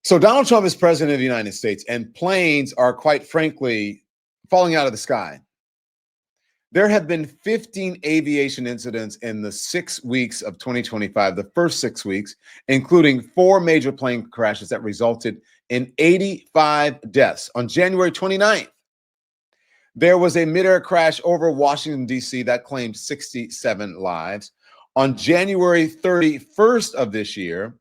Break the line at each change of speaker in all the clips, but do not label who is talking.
So Donald Trump is president of the United States, and planes are, quite frankly, falling out of the sky. There have been 15 aviation incidents in the 6 weeks of 2025, the first 6 weeks, including 4 major plane crashes that resulted in 85 deaths. On January 29th, there was a midair crash over Washington, D.C. that claimed 67 lives. On January 31st of this year,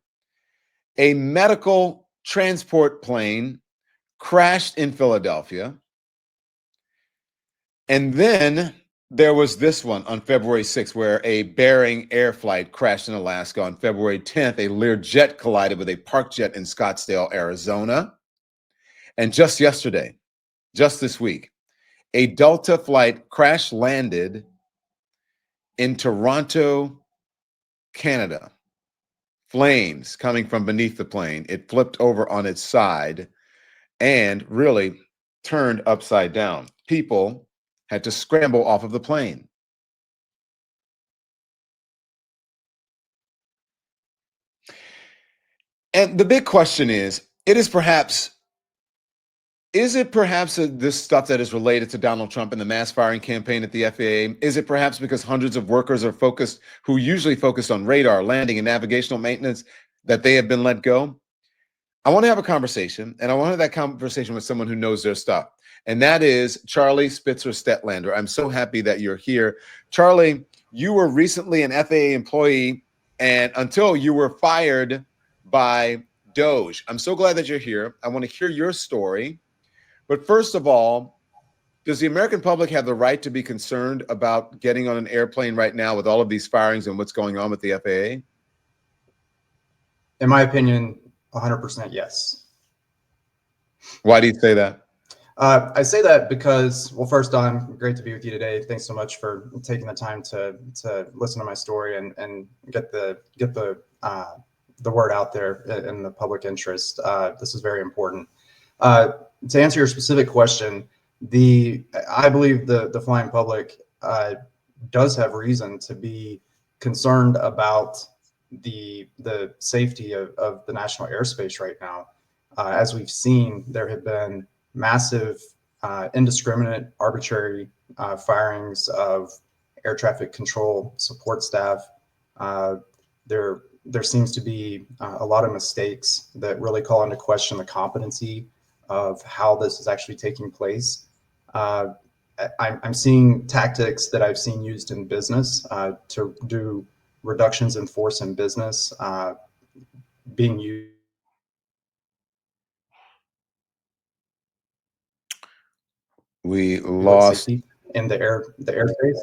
a medical transport plane crashed in Philadelphia. And then there was this one on February 6th, where a Bering Air flight crashed in Alaska. On February 10th, a Lear jet collided with a park jet in Scottsdale, Arizona. And just yesterday, just this week, a Delta flight crash landed in Toronto, Canada. Flames coming from beneath the plane. It flipped over on its side and really turned upside down. People had to scramble off of the plane. And the big question is it perhaps this stuff that is related to Donald Trump and the mass firing campaign at the FAA? Is it perhaps because hundreds of workers are who usually focused on radar, landing, and navigational maintenance, that they have been let go? I want to have a conversation, and I want to have that conversation with someone who knows their stuff. And that is Charlie Spitzer-Stadtlander. I'm so happy that you're here. Charlie, you were recently an FAA employee, and until you were fired by DOGE. I'm so glad that you're here. I want to hear your story. But first of all, does the American public have the right to be concerned about getting on an airplane right now with all of these firings and what's going on with the FAA?
In my opinion, 100% yes.
Why do you say that?
I say that because, well, first, Don, great to be with you today. Thanks so much for taking the time to listen to my story and get the word out there in the public interest. This is very important. To answer your specific question, I believe the flying public does have reason to be concerned about the safety of the national airspace right now. As we've seen, there have been massive, indiscriminate, arbitrary firings of air traffic control support staff. There seems to be a lot of mistakes that really call into question the competency of how this is actually taking place. I'm seeing tactics that I've seen used in business to do reductions in force in business being used.
We lost
in the airspace.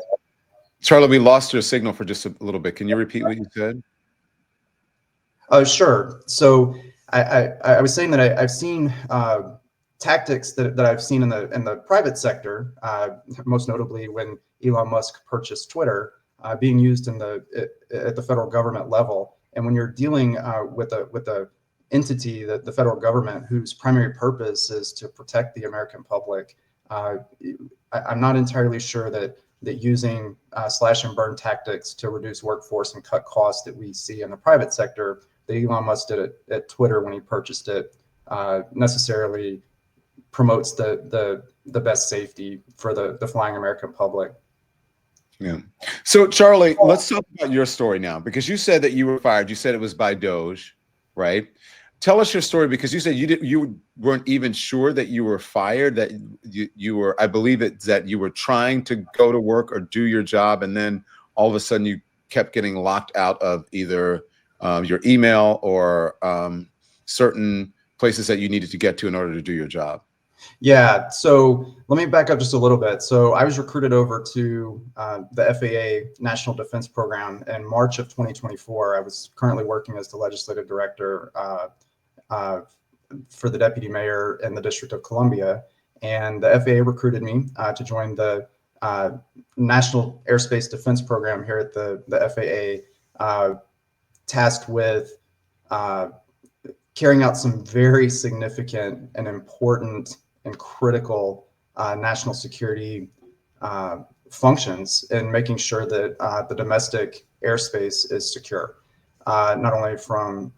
Charlie, we lost your signal for just a little bit. Can you repeat what you said?
Sure. So I was saying that I've seen tactics that I've seen in the private sector, most notably when Elon Musk purchased Twitter, being used at the federal government level. And when you're dealing with a entity, the federal government, whose primary purpose is to protect the American public, I'm not entirely sure that using slash and burn tactics to reduce workforce and cut costs that we see in the private sector, that Elon Musk did at Twitter when he purchased it, necessarily promotes the best safety for the flying American public.
Yeah. So Charlie, let's talk about your story now, because you said that you were fired. You said it was by DOGE, right? Tell us your story, because you said you weren't even sure that you were fired, that you were, I believe it's that you were trying to go to work or do your job, and then all of a sudden you kept getting locked out of either your email or certain places that you needed to get to in order to do your job.
Yeah, so let me back up just a little bit. So I was recruited over to the FAA National Defense Program in March of 2024. I was currently working as the legislative director for the deputy mayor in the District of Columbia. And the FAA recruited me to join the National Airspace Defense Program here at the FAA, tasked with carrying out some very significant and important and critical national security functions and making sure that the domestic airspace is secure. not only from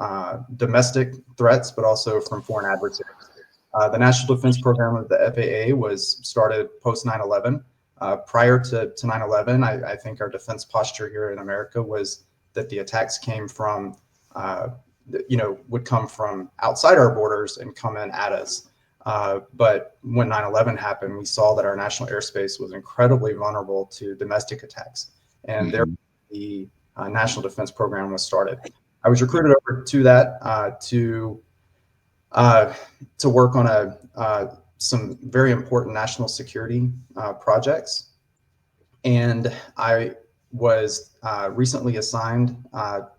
domestic threats, but also from foreign adversaries. The National Defense Program of the FAA was started post 9/11. Prior to 9/11, I think our defense posture here in America was that the attacks came from, would come from outside our borders and come in at us. But when 9/11 happened, we saw that our national airspace was incredibly vulnerable to domestic attacks. And there, the National Defense Program was started. I was recruited over to that to work on some very important national security projects. And I was recently assigned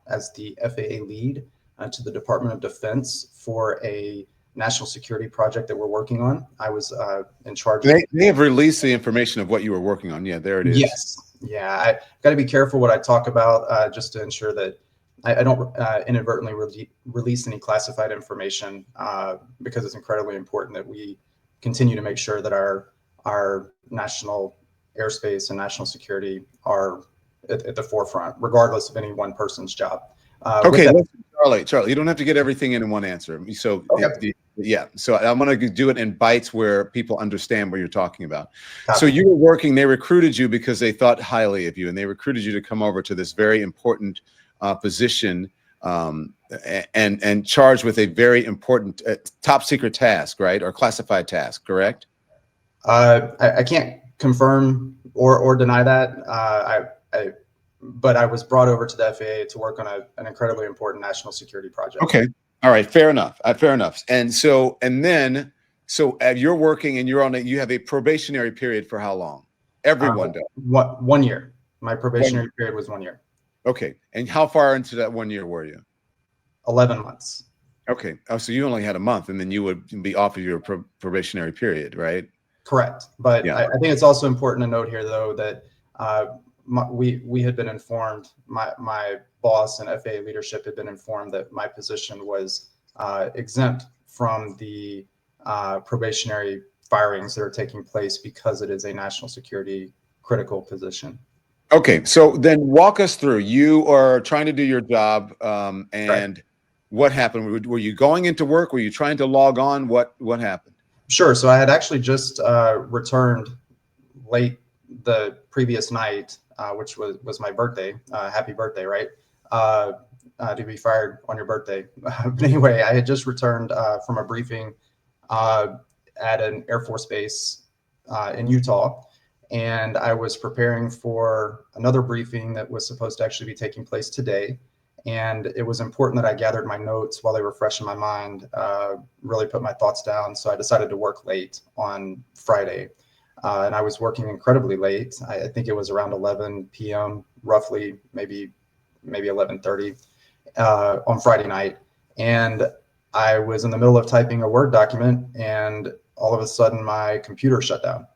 as the FAA lead to the Department of Defense for a national security project that we're working on. I was in charge.
They have released the information of what you were working on. Yeah, there it is.
Yes. Yeah. I got to be careful what I talk about just to ensure that I don't inadvertently release any classified information because it's incredibly important that we continue to make sure that our national airspace and national security are at the forefront, regardless of any one person's job.
Okay, Charlie, you don't have to get everything in one answer. So, okay. So I'm going to do it in bites where people understand what you're talking about. So you were working, they recruited you because they thought highly of you, and they recruited you to come over to this very important position and charged with a very important top secret task, right? Or classified task, correct?
I can't confirm or deny that. But I was brought over to the FAA to work on an incredibly important national security project.
Okay. All right. Fair enough. Fair enough. And so you're working and you have a probationary period for how long? Everyone does.
1 year. My probationary period was 1 year.
Okay. And how far into that 1 year were you?
11 months.
Okay. Oh, so you only had a month and then you would be off of your probationary period, right?
Correct. But yeah. I think it's also important to note here, though, that we had been informed, my boss and FAA leadership had been informed that my position was exempt from the probationary firings that are taking place because it is a national security critical position.
Okay, so then walk us through. You are trying to do your job, and what happened? Were you going into work? Were you trying to log on? What happened?
Sure. So I had actually just returned late the previous night, which was my birthday. Happy birthday, right? To be fired on your birthday. But anyway, I had just returned from a briefing at an Air Force base in Utah. And I was preparing for another briefing that was supposed to actually be taking place today. And it was important that I gathered my notes while they were fresh in my mind, really put my thoughts down. So I decided to work late on Friday. And I was working incredibly late. I think it was around 11 p.m., roughly, maybe 11:30 on Friday night. And I was in the middle of typing a Word document, and all of a sudden my computer shut down.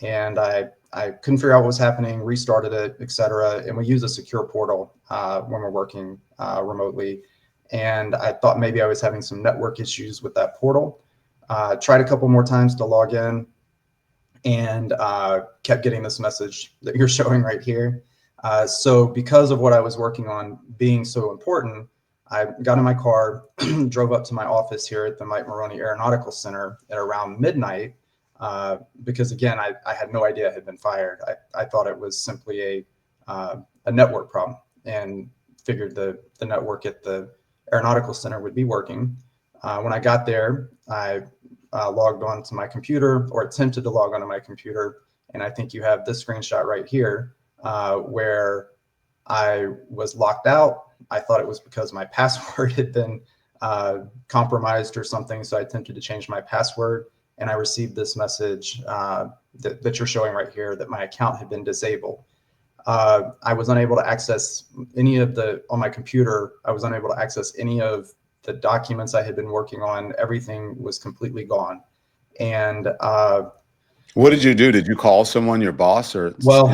And I couldn't figure out what was happening, restarted it, et cetera. And we use a secure portal when we're working remotely. And I thought maybe I was having some network issues with that portal. Tried a couple more times to log in, and kept getting this message that you're showing right here. So because of what I was working on being so important, I got in my car, drove up to my office here at the Mike Maroney Aeronautical Center at around midnight, because again, I had no idea I had been fired. I thought it was simply a network problem, and figured the network at the Aeronautical Center would be working. When I got there, I logged on to my computer, or attempted to log onto my computer. And I think you have this screenshot right here where I was locked out. I thought it was because my password had been compromised or something. So I attempted to change my password, and I received this message that you're showing right here that my account had been disabled. I was unable to access on my computer, I was unable to access any of the documents I had been working on. Everything was completely gone. And
what did you do? Did you call someone, your boss, or?
Well,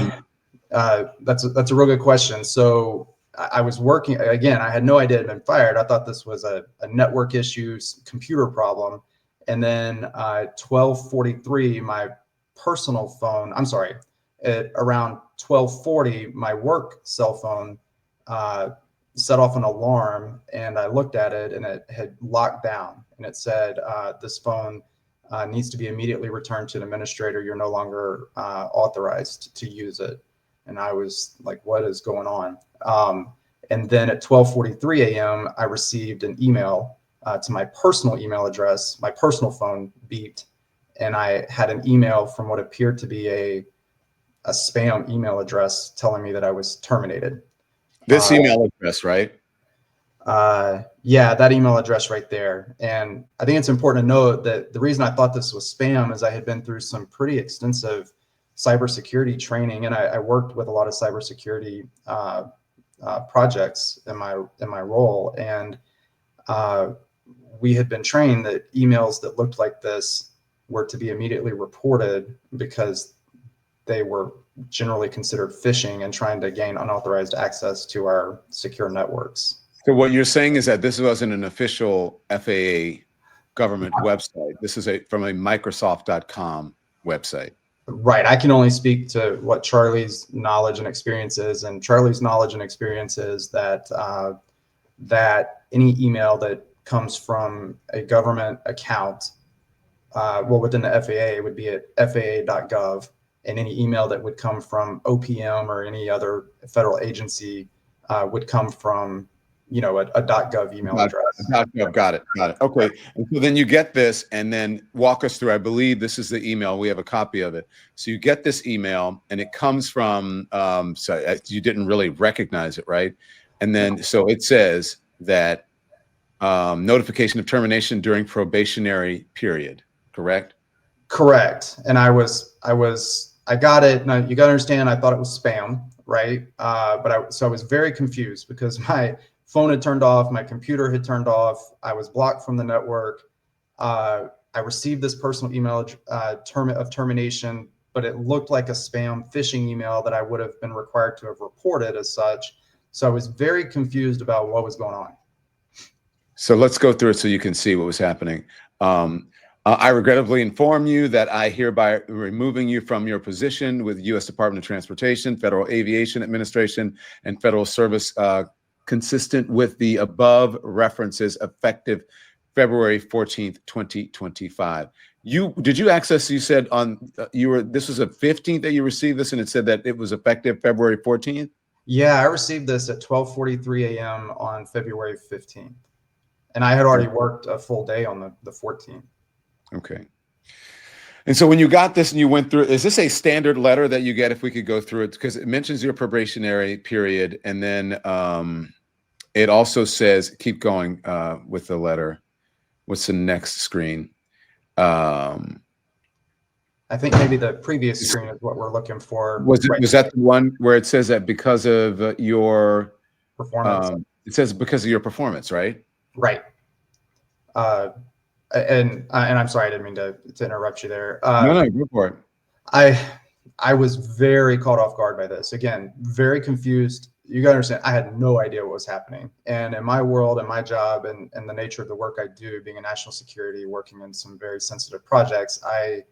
that's a real good question. So I was working, again, I had no idea I'd been fired. I thought this was a network issue, computer problem. And then 12:43, my personal phone, I'm sorry, at around 12:40, my work cell phone set off an alarm, and I looked at it, and it had locked down, and it said, this phone needs to be immediately returned to an administrator. You're no longer authorized to use it. And I was like, what is going on? And then at 12:43 a.m., I received an email to my personal email address. My personal phone beeped, and I had an email from what appeared to be a spam email address telling me that I was terminated.
This email address, right?
Yeah, that email address right there. And I think it's important to note that the reason I thought this was spam is I had been through some pretty extensive cybersecurity training, and I worked with a lot of cybersecurity projects in my role, and we had been trained that emails that looked like this were to be immediately reported because they were generally considered phishing and trying to gain unauthorized access to our secure networks.
So what you're saying is that this wasn't an official FAA government website. This is from a Microsoft.com website.
Right. I can only speak to what Charlie's knowledge and experience is, and Charlie's knowledge and experience is that that any email that comes from a government account, well, within the FAA, would be at FAA.gov, and any email that would come from OPM or any other federal agency would come from, a .gov email address.
.gov, got it. Okay, and so then you get this, and then walk us through. I believe this is the email. We have a copy of it. So you get this email, and it comes from. So you didn't really recognize it, right? And then so it says that notification of termination during probationary period. Correct.
Correct. And I got it. Now you got to understand, I thought it was spam, right? So I was very confused because my phone had turned off, my computer had turned off, I was blocked from the network. I received this personal email of termination, but it looked like a spam phishing email that I would have been required to have reported as such. So I was very confused about what was going on.
So let's go through it so you can see what was happening. I regrettably inform you that I hereby removing you from your position with U.S. Department of Transportation, Federal Aviation Administration, and Federal Service, consistent with the above references, effective February 14th, 2025. Did you access, you said this was a 15th that you received this, and it said that it was effective February 14th?
Yeah, I received this at 12:43 a.m. on February 15th. And I had already worked a full day on the 14th.
Okay. And so when you got this and you went through, is this a standard letter that you get, if we could go through it? Because it mentions your probationary period. And then it also says, keep going with the letter. What's the next screen?
I think maybe the previous screen is what we're looking for.
Was that the one where it says that because of your
performance?
It says because of your performance, right?
Right. And I'm sorry, I didn't mean to interrupt you there.
No, go for it.
I was very caught off guard by this. Again, very confused. You gotta understand, I had no idea what was happening. And in my world and my job and the nature of the work I do, being a national security, working in some very sensitive projects, I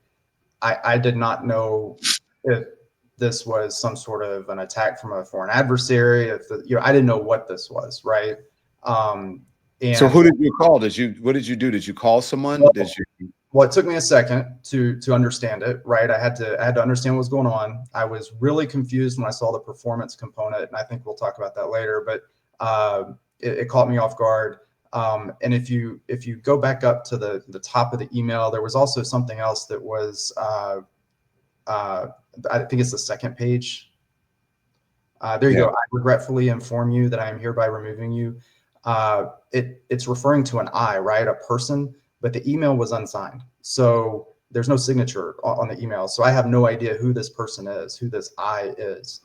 did not know if this was some sort of an attack from a foreign adversary. I didn't know what this was, right? And
so who did you call? What did you do? Did you call someone?
Well, it took me a second to understand it, right? I had to understand what was going on. I was really confused when I saw the performance component, and I think we'll talk about that later, but it caught me off guard. And if you go back up to the top of the email, there was also something else that was, I think it's the second page. There you go. I regretfully inform you that I am hereby removing you. It's referring to an I, right? A person, but the email was unsigned. So there's no signature on the email. So I have no idea who this person is, who this I is.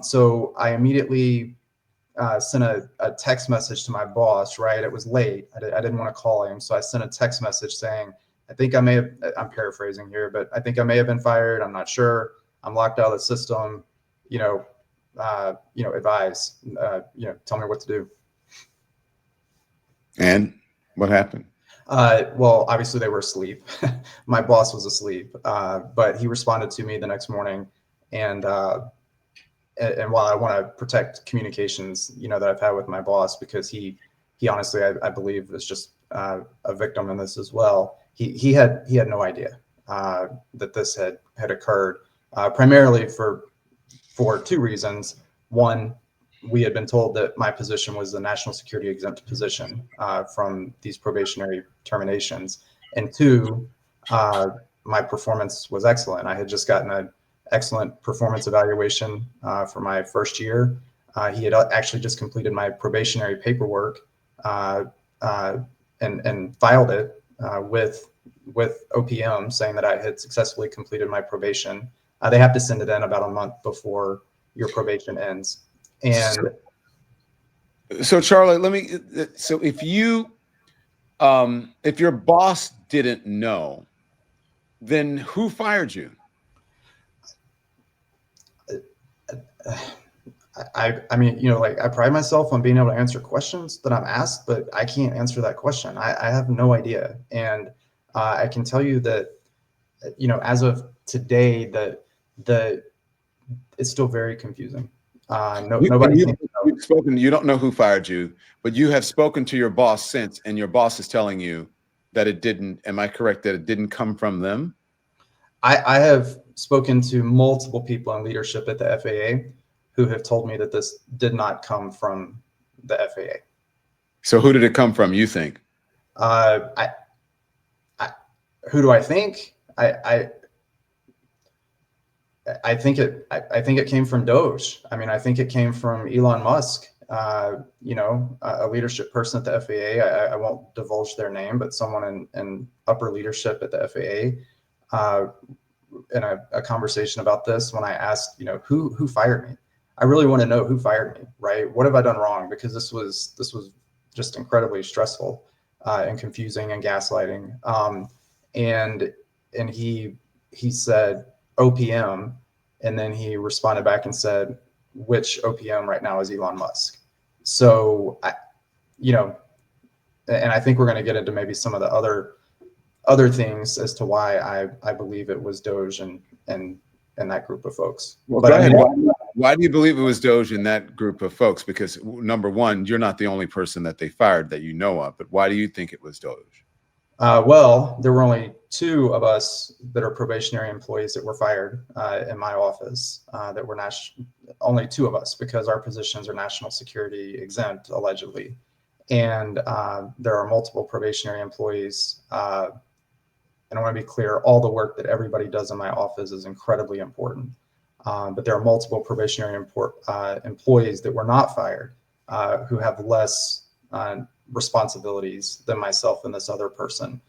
So I immediately sent a text message to my boss, right? It was late. I didn't want to call him. So I sent a text message saying, I'm paraphrasing here, but I think I may have been fired. I'm not sure. I'm locked out of the system, advise, tell me what to do.
And what happened?
Well, obviously they were asleep. My boss was asleep, but he responded to me the next morning, and and while I want to protect communications, that I've had with my boss, because he honestly, I believe, is just a victim in this as well. He had no idea that this had occurred, primarily for two reasons. One, we had been told that my position was the national security exempt position from these probationary terminations, and two, my performance was excellent. I had just gotten an excellent performance evaluation for my first year. He had actually just completed my probationary paperwork and filed it with OPM, saying that I had successfully completed my probation. They have to send it in about a month before your probation ends. And
so Charlie, so if your boss didn't know, then who fired you?
I mean, like, I pride myself on being able to answer questions that I'm asked, but I can't answer that question. I have no idea. And I can tell you that, as of today, that it's still very confusing. Nobody seems to know.
You've spoken, you don't know who fired you, but you have spoken to your boss since, and your boss is telling you that it didn't. Am I correct that it didn't come from them?
I have spoken to multiple people in leadership at the FAA who have told me that this did not come from the FAA.
So who did it come from, you think?
Who do I think? I think it came from DOGE. I mean, I think it came from Elon Musk, a leadership person at the FAA. I won't divulge their name, but someone in upper leadership at the FAA, in a conversation about this, when I asked, who fired me? I really want to know who fired me, right? What have I done wrong? Because this was just incredibly stressful and confusing and gaslighting. And he said OPM, and then he responded back and said, which OPM right now is Elon Musk. So and I think we're going to get into maybe some of the other things as to why I believe it was DOGE and that group of folks.
Well,
but
go ahead.
I mean,
why do you believe it was DOGE in that group of folks? Because number one, you're not the only person that they fired that you know of, but why do you think it was DOGE?
Well, there were only two of us that are probationary employees that were fired in my office. That were only two of us, because our positions are national security exempt, allegedly. And there are multiple probationary employees. And I want to be clear, all the work that everybody does in my office is incredibly important. But there are multiple probationary employees that were not fired who have less responsibilities than myself and this other person.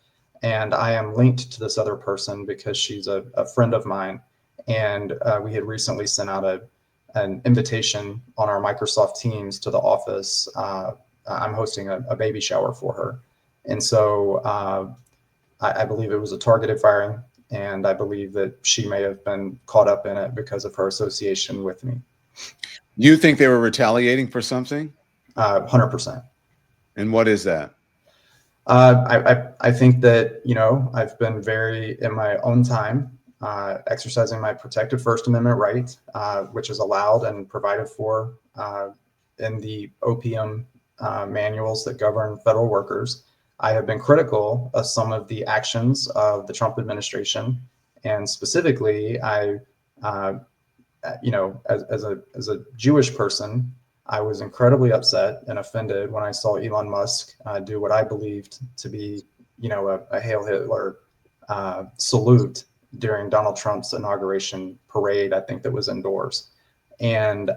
And I am linked to this other person because she's a friend of mine. And we had recently sent out an invitation on our Microsoft Teams to the office. I'm hosting a baby shower for her. And so I believe it was a targeted firing, and I believe that she may have been caught up in it because of her association with me.
You think they were retaliating for something?
100%.
And what is that?
I think that, I've been very, in my own time, exercising my protected First Amendment right, which is allowed and provided for in the OPM manuals that govern federal workers. I have been critical of some of the actions of the Trump administration, and specifically, as a Jewish person, I was incredibly upset and offended when I saw Elon Musk do what I believed to be, a Hail Hitler salute during Donald Trump's inauguration parade, I think that was indoors. And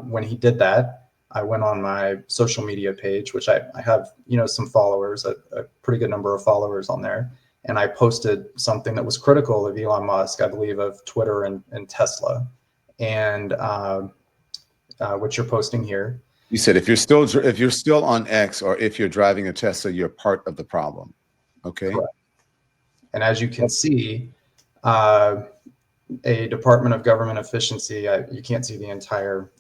when he did that, I went on my social media page, which I have, some followers, a pretty good number of followers on there. And I posted something that was critical of Elon Musk, I believe, of Twitter and Tesla. And what you're posting here.
You said if you're still on X, or if you're driving a Tesla, you're part of the problem. Okay.
Correct. And as you can see, a Department of Government Efficiency, you can't see the entire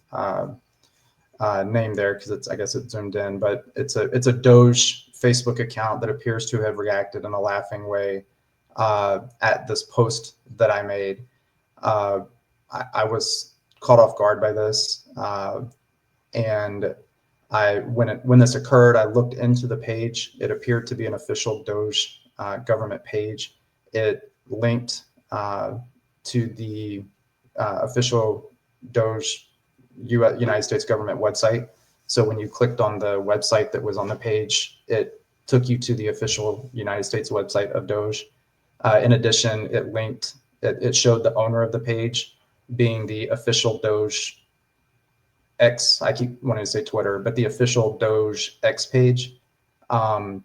name there because I guess it's zoomed in, but it's a DOGE Facebook account that appears to have reacted in a laughing way at this post that I made. I was caught off guard by this, and when this occurred, I looked into the page. It appeared to be an official DOGE government page. It linked to the official DOGE United States government website. So when you clicked on the website that was on the page, it took you to the official United States website of DOGE. In addition, it showed the owner of the page being the official DOGE X, I keep wanting to say Twitter, but the official DOGE X page. And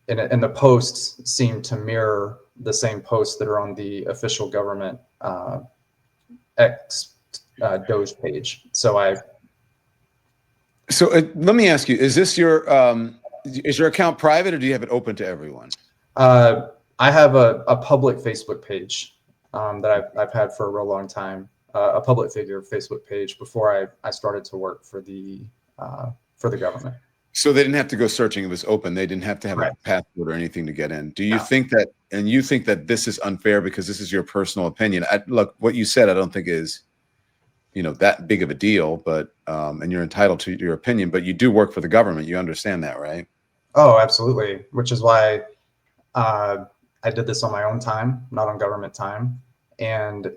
the posts seem to mirror the same posts that are on the official government X DOGE page. So
let me ask you: is your account private, or do you have it open to everyone?
I have a public Facebook page that I've had for a real long time, a public figure Facebook page before I started to work for the government.
So they didn't have to go searching; it was open. They didn't have to have a password or anything to get in. Do you think that? And you think that this is unfair because this is your personal opinion? Look, what you said, I don't think is, that big of a deal. But and you're entitled to your opinion. But you do work for the government. You understand that, right?
Oh, absolutely. Which is why I did this on my own time, not on government time. And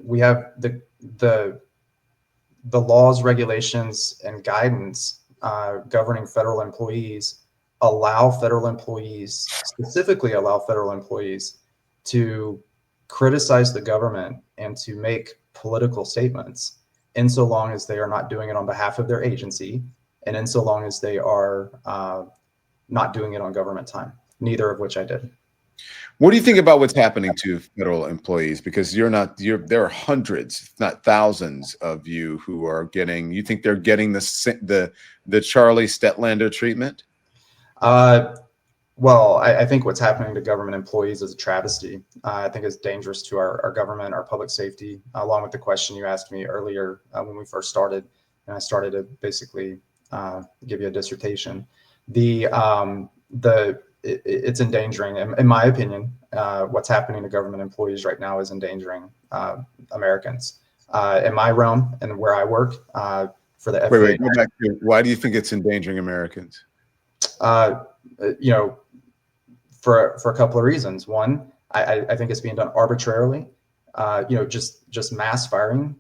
we have the laws, regulations, and guidance governing federal employees specifically allow federal employees to criticize the government and to make political statements, in so long as they are not doing it on behalf of their agency, and in so long as they are not doing it on government time, neither of which I did.
What do you think about what's happening to federal employees? Because there are hundreds, if not thousands of you who are getting, you think they're getting the Charlie Spitzer-Stadtlander treatment?
Well, I think what's happening to government employees is a travesty. I think it's dangerous to our government, our public safety, along with the question you asked me earlier when we first started, and I started to basically give you a dissertation. It's endangering, in my opinion. What's happening to government employees right now is endangering Americans. In my realm and where I work for the FAA.
Wait, go back to, why do you think it's endangering Americans?
For a couple of reasons. One, I think it's being done arbitrarily. Just mass firing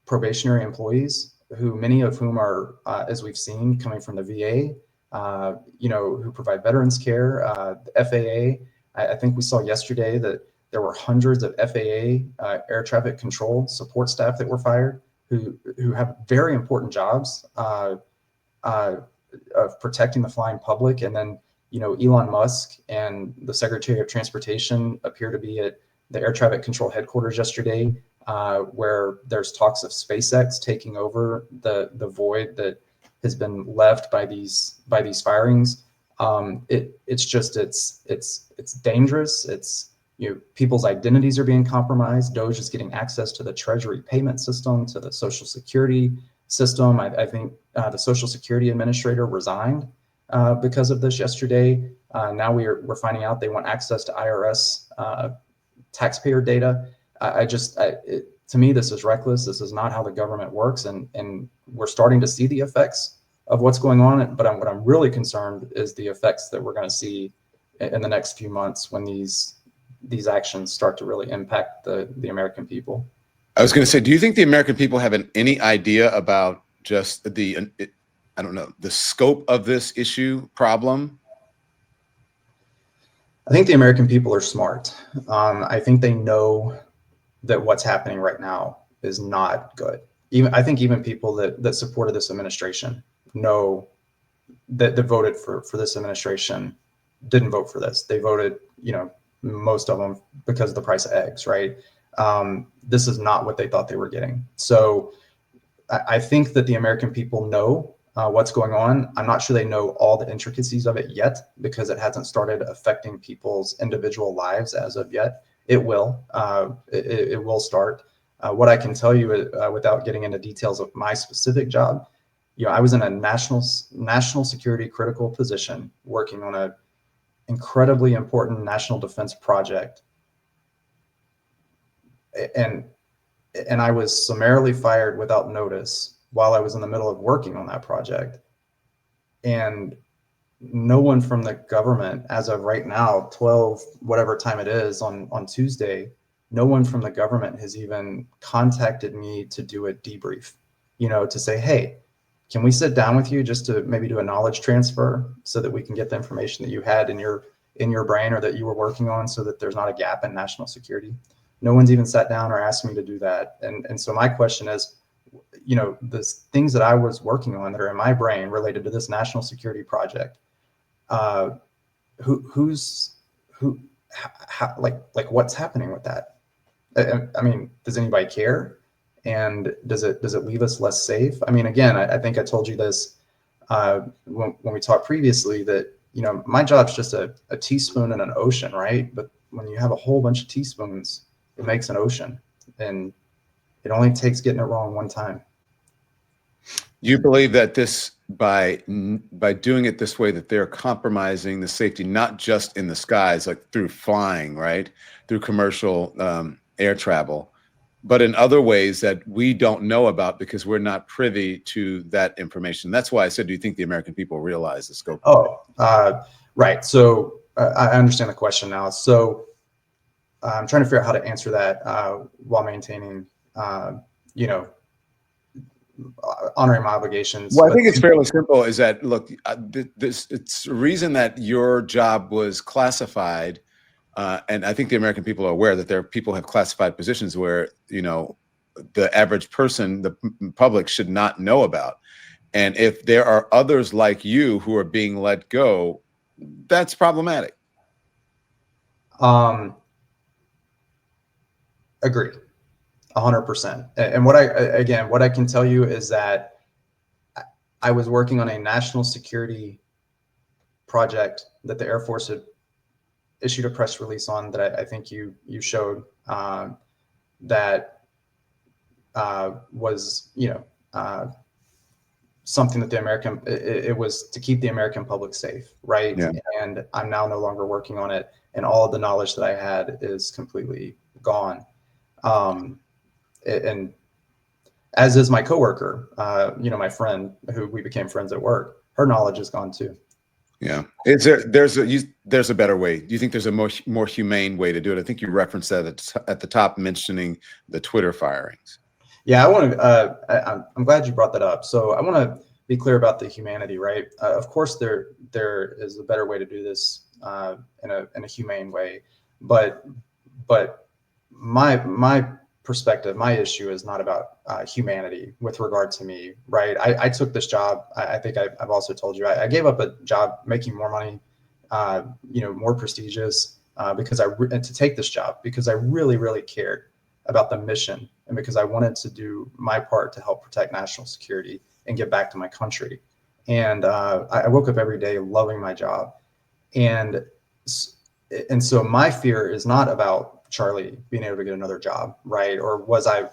probationary employees, many of whom are, as we've seen, coming from the VA. Who provide veterans care, the FAA. I think we saw yesterday that there were hundreds of FAA air traffic control support staff that were fired, who have very important jobs of protecting the flying public. And then, Elon Musk and the Secretary of Transportation appear to be at the air traffic control headquarters yesterday, where there's talks of SpaceX taking over the void that has been left by these firings. It's dangerous. It's, people's identities are being compromised. DOGE is getting access to the Treasury payment system, to the Social Security system. I think the Social Security Administrator resigned because of this yesterday. Now we're finding out they want access to IRS taxpayer data. To me, this is reckless. This is not how the government works, and we're starting to see the effects of what's going on. But what I'm really concerned is the effects that we're going to see in the next few months when these actions start to really impact the American people.
I was going to say, do you think the American people have any idea about just the scope of this problem?
I think the American people are smart. I think they know that what's happening right now is not good. I think even people that supported this administration know that voted for this administration didn't vote for this. They voted, most of them because of the price of eggs, right? This is not what they thought they were getting. So I think that the American people know what's going on. I'm not sure they know all the intricacies of it yet, because it hasn't started affecting people's individual lives as of yet. It will. It will start. What I can tell you, without getting into details of my specific job, I was in a national security critical position, working on incredibly important national defense project, and I was summarily fired without notice while I was in the middle of working on that project. And no one from the government, as of right now, 12, whatever time it is on Tuesday, no one from the government has even contacted me to do a debrief, to say, hey, can we sit down with you just to maybe do a knowledge transfer so that we can get the information that you had in your brain or that you were working on, so that there's not a gap in national security. No one's even sat down or asked me to do that. And so my question is, the things that I was working on that are in my brain related to this national security project, how, like what's happening with that? I mean, does anybody care? And does it leave us less safe? I mean, again, I think I told you this when we talked previously, that my job's just a teaspoon in an ocean, right? But when you have a whole bunch of teaspoons, it makes an ocean, and it only takes getting it wrong one time.
You believe that by doing it this way, that they're compromising the safety, not just in the skies, like through flying, right, through commercial air travel, but in other ways that we don't know about because we're not privy to that information. That's why I said, do you think the American people realize the scope?
Right. So I understand the question now. So I'm trying to figure out how to answer that while maintaining, honoring my obligations.
Well, I think it's fairly simple. Is that, look, it's a reason that your job was classified. And I think the American people are aware that people have classified positions where, the average person, the public, should not know about. And if there are others like you who are being let go, that's problematic.
Agree, 100%. And what I can tell you is that I was working on a national security project that the Air Force had issued a press release on, that I think you showed, that was something that it was to keep the American public safe, right?
Yeah.
And I'm now no longer working on it, and all of the knowledge that I had is completely gone. And as is my coworker, my friend who we became friends at work, her knowledge is gone too.
Yeah. There's a better way? Do you think there's a more humane way to do it? I think you referenced that at the top, mentioning the Twitter firings.
Yeah, I'm glad you brought that up. So I want to be clear about the humanity, right? Of course, there is a better way to do this in a humane way, but my perspective, my issue is not about humanity with regard to me, right? I took this job. I think I've also told you, I gave up a job making more money, more prestigious, to take this job because I really, really cared about the mission, and because I wanted to do my part to help protect national security and give back to my country. And I woke up every day loving my job. And so my fear is not about Charlie being able to get another job, right? Or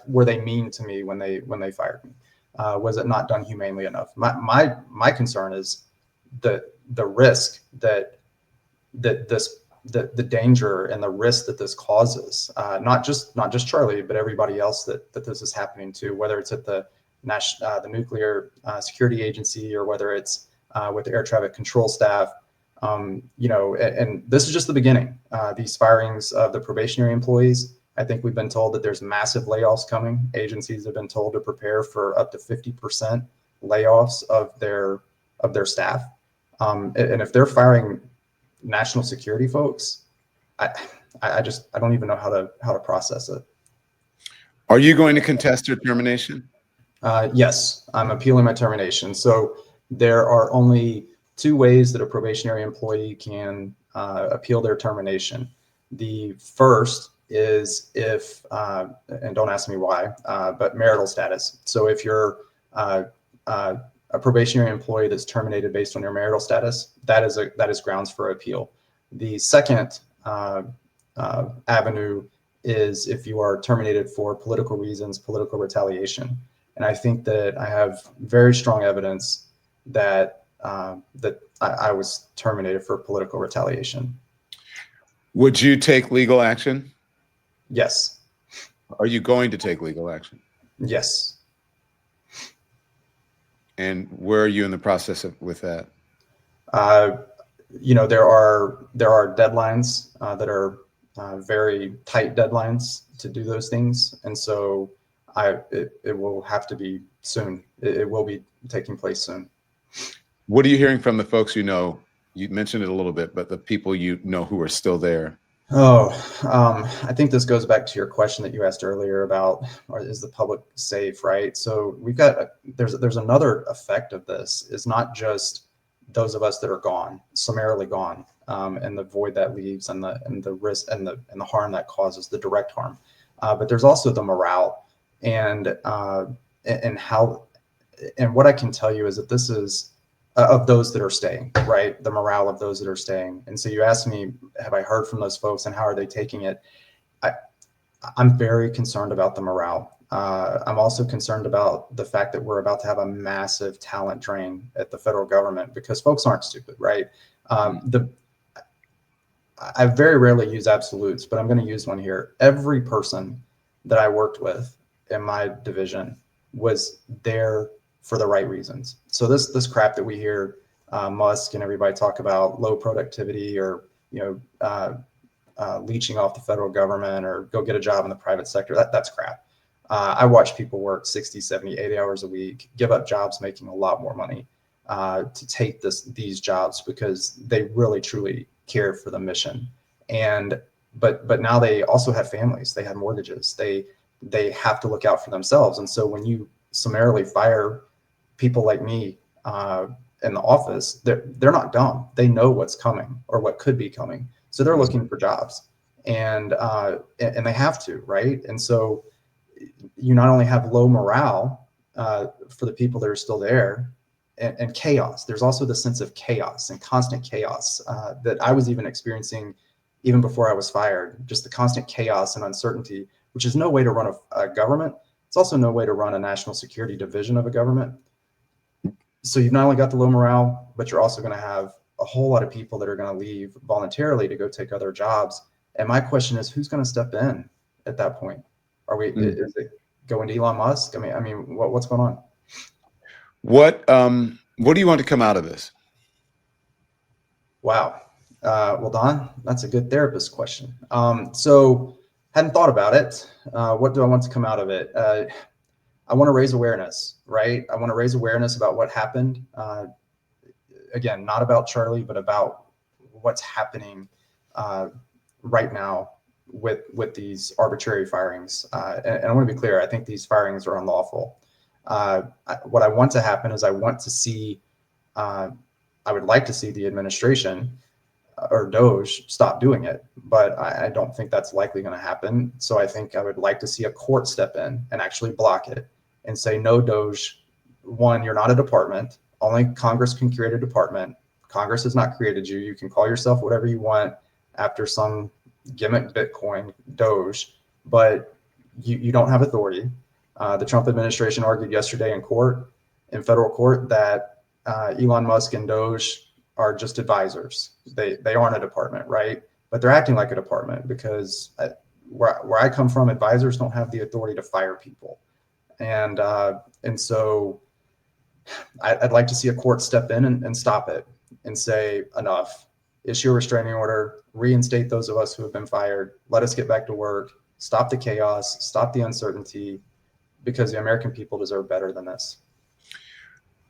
were they mean to me when they fired me? Was it not done humanely enough? My concern is the risk that the danger and the risk that this causes, not just Charlie, but everybody else that this is happening to, whether it's at the Nuclear Security Agency, or whether it's with the air traffic control staff. And this is just the beginning. These firings of the probationary employees, I think we've been told that there's massive layoffs coming. Agencies have been told to prepare for up to 50% layoffs of their staff. And if they're firing national security folks, I don't even know how to process it.
Are you going to contest your termination?
Yes, I'm appealing my termination. So there are only two ways that a probationary employee can appeal their termination. The first is if, and don't ask me why, but marital status. So if you're a probationary employee that's terminated based on your marital status, that is grounds for appeal. The second avenue is if you are terminated for political reasons, political retaliation. And I think that I have very strong evidence that I was terminated for political retaliation.
Would you take legal action?
Yes.
Are you going to take legal action?
Yes.
And where are you in the process with that?
There are deadlines that are very tight deadlines to do those things, and so it will have to be soon. It will be taking place soon.
What are you hearing from the folks you know? You mentioned it a little bit, but the people you know who are still there.
Oh, I think this goes back to your question that you asked earlier about, is the public safe, right? So we've got there's another effect of this, is not just those of us that are gone, summarily gone, and the void that leaves, and the risk and the harm that causes, the direct harm, but there's also the morale, and how, and what I can tell you is that this is of those that are staying, right? The morale of those that are staying. And so you asked me, have I heard from those folks and how are they taking it? I'm very concerned about the morale. I'm also concerned about the fact that we're about to have a massive talent drain at the federal government, because folks aren't stupid, right? I very rarely use absolutes, but I'm going to use one here. Every person that I worked with in my division was there for the right reasons. So this crap that we hear Musk and everybody talk about, low productivity, or leeching off the federal government, or go get a job in the private sector, that's crap. I watch people work 60, 70, 80 hours a week, give up jobs making a lot more money to take these jobs, because they really truly care for the mission. And but now they also have families, they have mortgages, they have to look out for themselves. And so when you summarily fire people like me in the office, they're not dumb. They know what's coming or what could be coming. So they're looking for jobs, and they have to, right? And so you not only have low morale for the people that are still there, and chaos. There's also the sense of chaos and constant chaos that I was even experiencing even before I was fired. Just the constant chaos and uncertainty, which is no way to run a government. It's also no way to run a national security division of a government. So you've not only got the low morale, but you're also going to have a whole lot of people that are going to leave voluntarily to go take other jobs. And my question is, who's going to step in at that point? Is it going to Elon Musk? I mean, what's going on?
What do you want to come out of this?
Wow. Well, Don, that's a good therapist question. So hadn't thought about it. What do I want to come out of it? I want to raise awareness, right? I want to raise awareness about what happened. Again, not about Charlie, but about what's happening right now with these arbitrary firings. And I want to be clear, I think these firings are unlawful. What I want to happen is I would like to see the administration or DOGE stop doing it, but I don't think that's likely going to happen. So I think I would like to see a court step in and actually block it and say, no, DOGE, one, you're not a department. Only Congress can create a department. Congress has not created you. You can call yourself whatever you want after some gimmick Bitcoin DOGE, but you don't have authority. The Trump administration argued yesterday in federal court, that Elon Musk and DOGE are just advisors. They aren't a department, right? But they're acting like a department, because where I come from, advisors don't have the authority to fire people. And so I'd like to see a court step in and stop it and say, enough, issue a restraining order, reinstate those of us who have been fired, let us get back to work, stop the chaos, stop the uncertainty, because the American people deserve better than this.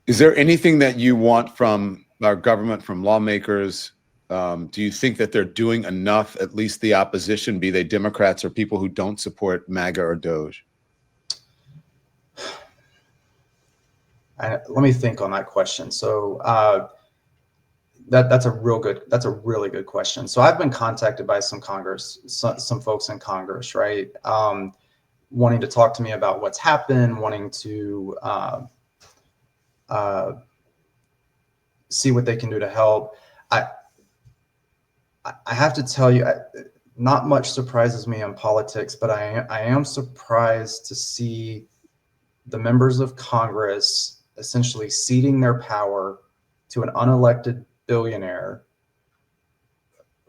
Is there anything that you want from our government, from lawmakers? Do you think that they're doing enough, at least the opposition, be they Democrats or people who don't support MAGA or DOGE?
Let me think on that question. So that's a really good question. So I've been contacted by some folks in Congress, right? Wanting to talk to me about what's happened, wanting to see what they can do to help. I have to tell you, not much surprises me in politics, but I am surprised to see the members of Congress essentially ceding their power to an unelected billionaire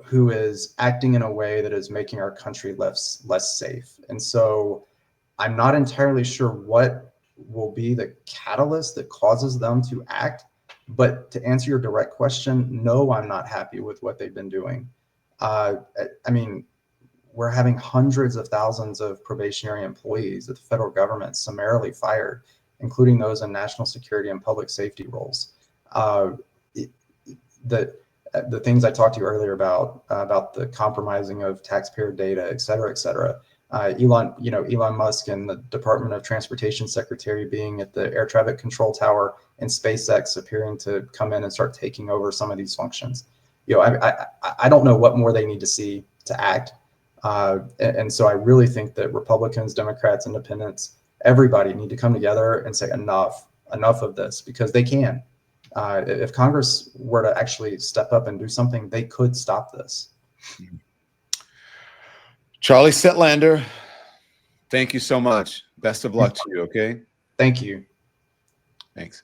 who is acting in a way that is making our country less safe. And so I'm not entirely sure what will be the catalyst that causes them to act. But to answer your direct question, no, I'm not happy with what they've been doing. I mean, we're having hundreds of thousands of probationary employees that the federal government summarily fired, including those in national security and public safety roles. The things I talked to you earlier about the compromising of taxpayer data, et cetera, et cetera. Elon Musk and the Department of Transportation Secretary being at the air traffic control tower, and SpaceX appearing to come in and start taking over some of these functions. I don't know what more they need to see to act. And so I really think that Republicans, Democrats, Independents, everybody need to come together and say enough of this, because they can. If Congress were to actually step up and do something, they could stop this.
Charlie Stadtlander, thank you so much. Best of luck to you, okay?
Thank you.
Thanks.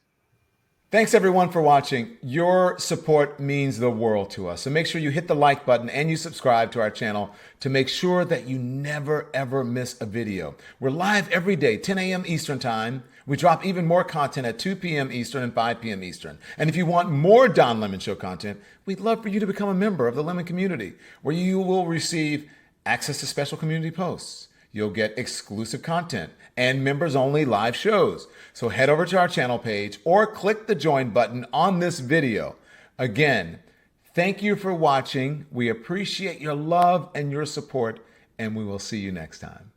Thanks everyone for watching. Your support means the world to us. So make sure you hit the like button and you subscribe to our channel to make sure that you never ever miss a video. We're live every day, 10 a.m. Eastern time. We drop even more content at 2 p.m. Eastern and 5 p.m. Eastern. And if you want more Don Lemon Show content, we'd love for you to become a member of the Lemon community, where you will receive access to special community posts. You'll get exclusive content and members only live shows. So head over to our channel page or click the join button on this video. Again, thank you for watching. We appreciate your love and your support, and we will see you next time.